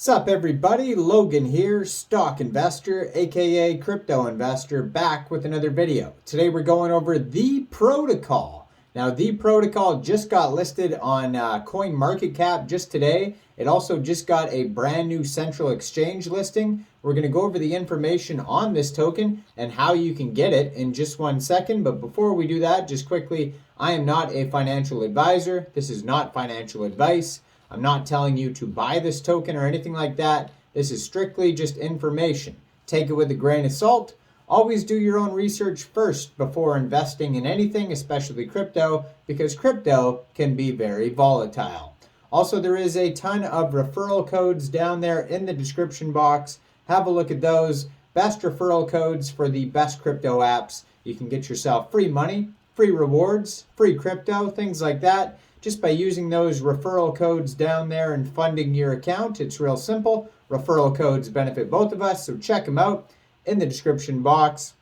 Sup everybody, Logan here, stock investor, aka crypto investor, back with another video. Today we're going over the protocol. Now the protocol just got listed on CoinMarketCap just today. It also just got a brand new central exchange listing. We're going to go over the information on this token and how you can get it in just 1 second. But before we do that, just quickly, I am not a financial advisor. This is not financial advice. I'm not telling you to buy this token or anything like that. This is strictly just information. Take it with a grain of salt. Always do your own research first before investing in anything, especially crypto, because crypto can be very volatile. Also, there is a ton of referral codes down there in the description box. Have a look at those. Best referral codes for the best crypto apps. You can get yourself free money, free rewards, free crypto, things like that. Just by using those referral codes down there and funding your account. It's real simple. Referral codes benefit both of us, so check them out in the description box.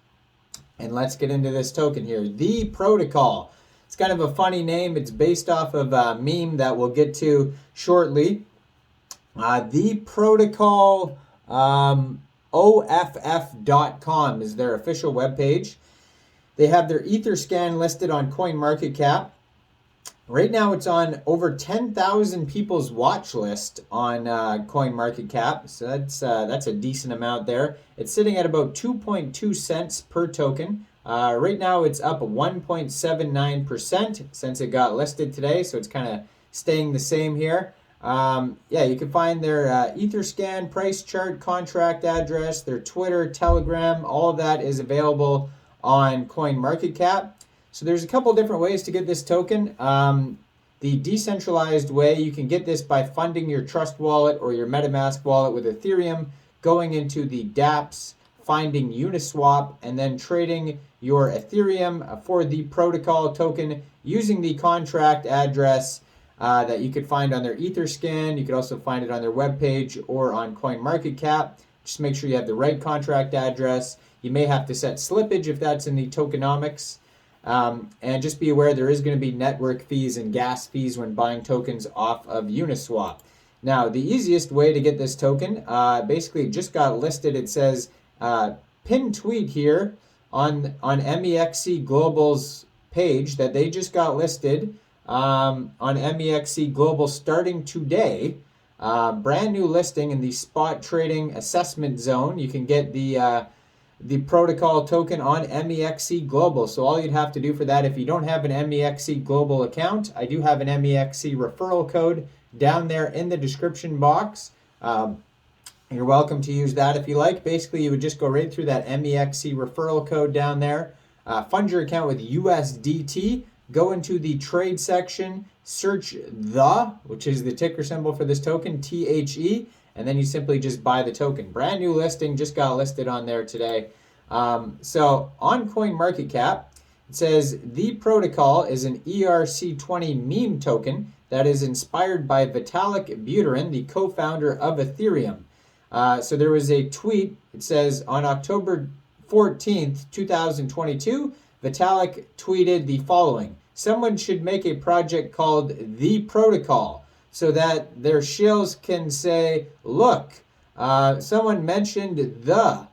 And let's get into this token here. The protocol. It's kind of a funny name. It's based off of a meme that we'll get to shortly. The protocol OFF.com is their official webpage. They have their Etherscan listed on CoinMarketCap. Right now, it's on over 10,000 people's watch list on CoinMarketCap, so that's a decent amount there. It's sitting at about 2.2 cents per token. Right now, it's up 1.79% since it got listed today, so it's kind of staying the same here. Yeah, you can find their Etherscan price chart, contract address, their Twitter, Telegram, all of that is available on CoinMarketCap. So there's a couple different ways to get this token. The decentralized way, you can get this by funding your Trust wallet or your MetaMask wallet with Ethereum, going into the dApps, finding Uniswap, and then trading your Ethereum for the protocol token using the contract address that you could find on their Etherscan. You could also find it on their webpage or on CoinMarketCap. Just make sure you have the right contract address. You may have to set slippage if that's in the tokenomics. And just be aware there is going to be network fees and gas fees when buying tokens off of Uniswap. Now, the easiest way to get this token, basically it just got listed. It says pinned tweet here on Mexc Global's page that they just got listed on Mexc Global starting today. Brand new listing in the spot trading assessment zone. You can get the protocol token on Mexc Global. So all you'd have to do for that, if you don't have an Mexc Global account, I do have an Mexc referral code down there in the description box. You're welcome to use that if you like. Basically, you would just go right through that Mexc referral code down there, fund your account with USDT, go into the trade section, search which is the ticker symbol for this token, THE, and then you simply just buy the token. Brand new listing, just got listed on there today. So on CoinMarketCap, it says the protocol is an ERC20 meme token that is inspired by Vitalik Buterin, the co-founder of Ethereum. So there was a tweet. It says on October 14th, 2022, Vitalik tweeted the following: "Someone should make a project called The Protocol, so that their shills can say, look, someone mentioned the."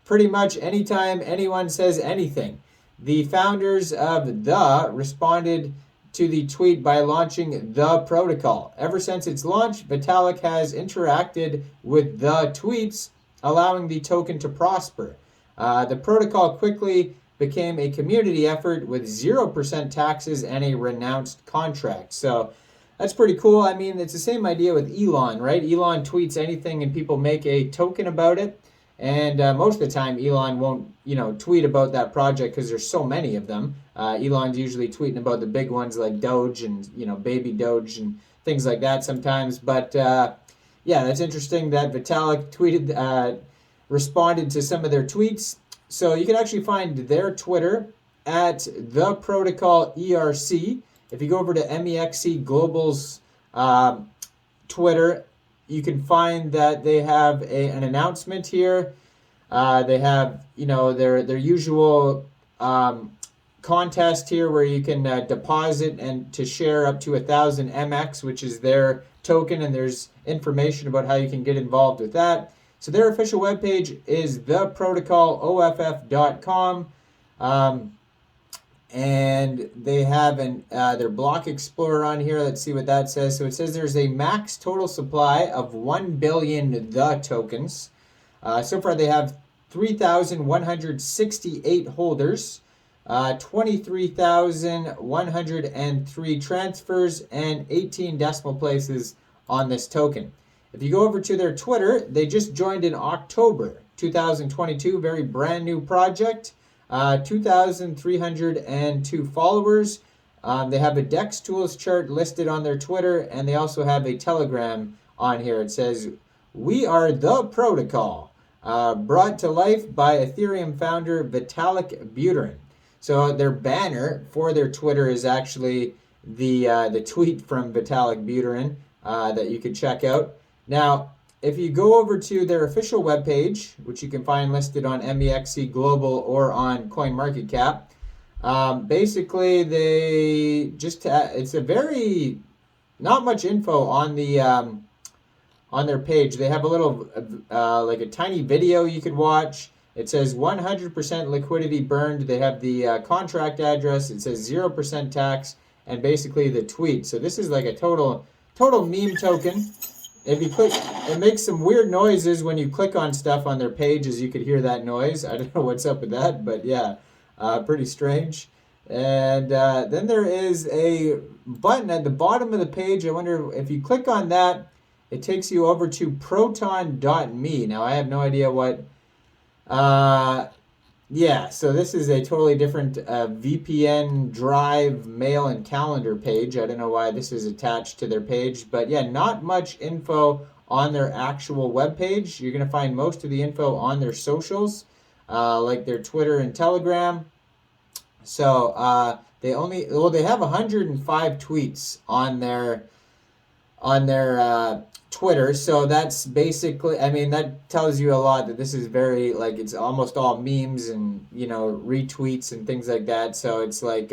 Pretty much anytime anyone says anything. The founders of the responded to the tweet by launching the protocol. Ever since its launch, Vitalik has interacted with the tweets, allowing the token to prosper. The protocol quickly became a community effort with 0% taxes and a renounced contract. So that's pretty cool. I mean, it's the same idea with Elon, right? Elon tweets anything and people make a token about it. And most of the time, Elon won't, tweet about that project because there's so many of them. Elon's usually tweeting about the big ones like Doge and, baby Doge and things like that sometimes. But yeah, that's interesting that Vitalik responded to some of their tweets. So you can actually find their Twitter at the protocol ERC. If you go over to Mexc Global's Twitter, you can find that they have an announcement here. They have, their usual contest here where you can deposit and to share up to 1,000 Mx, which is their token, and there's information about how you can get involved with that. So their official webpage is theprotocoloff.com. And they have their block explorer on here. Let's see what that says. So it says there's a max total supply of 1 billion the tokens. So far they have 3,168 holders, 23,103 transfers, and 18 decimal places on this token. If you go over to their Twitter, they just joined in October 2022, very brand new project. 2,302 followers. They have a DEX tools chart listed on their Twitter, and they also have a Telegram on here. It says, "We are the protocol," brought to life by Ethereum founder Vitalik Buterin. So their banner for their Twitter is actually the tweet from Vitalik Buterin that you could check out. Now, if you go over to their official webpage, which you can find listed on Mexc Global or on CoinMarketCap, basically they just it's a very not much info on the on their page. They have a little like a tiny video you could watch. It says 100% liquidity burned. They have the contract address. It says 0% tax, and basically the tweet. So this is like a total meme token. If you click, it makes some weird noises when you click on stuff on their page, as you could hear that noise. I don't know what's up with that, but yeah, pretty strange. And then there is a button at the bottom of the page. I wonder if you click on that, it takes you over to proton.me. Now, I have no idea what... yeah, so this is a totally different VPN drive mail and calendar page. I don't know why this is attached to their page, but yeah, not much info on their actual web page. You're going to find most of the info on their socials, like their Twitter and Telegram. So they have 105 tweets on their Twitter, so that's basically, I mean, that tells you a lot that this is very, like, it's almost all memes and, you know, retweets and things like that. So it's like,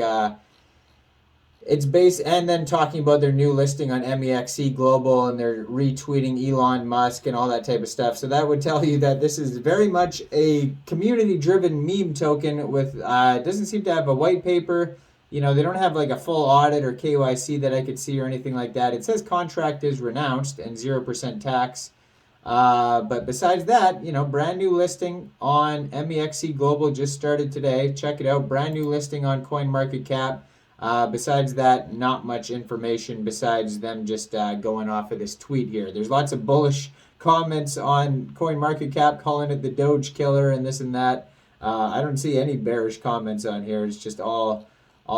it's based, and then talking about their new listing on Mexc Global, and they're retweeting Elon Musk and all that type of stuff. So that would tell you that this is very much a community-driven meme token with, doesn't seem to have a white paper. You know, they don't have like a full audit or KYC that I could see or anything like that. It says contract is renounced and 0% tax. But besides that, you know, brand new listing on Mexc Global just started today. Check it out. Brand new listing on CoinMarketCap. Besides that, not much information besides them just going off of this tweet here. There's lots of bullish comments on CoinMarketCap calling it the Doge killer and this and that. I don't see any bearish comments on here. It's just all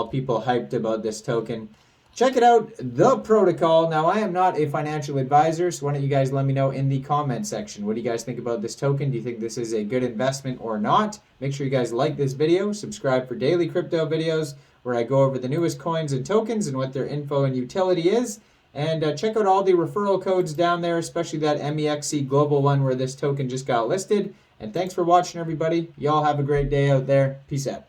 people hyped about this token. Check it out, The Protocol. Now, I am not a financial advisor, so why don't you guys let me know in the comment section. What do you guys think about this token? Do you think this is a good investment or not? Make sure you guys like this video, subscribe for daily crypto videos where I go over the newest coins and tokens and what their info and utility is. And check out all the referral codes down there, especially that Mexc Global one where this token just got listed. And thanks for watching, everybody. Y'all have a great day out there. Peace out.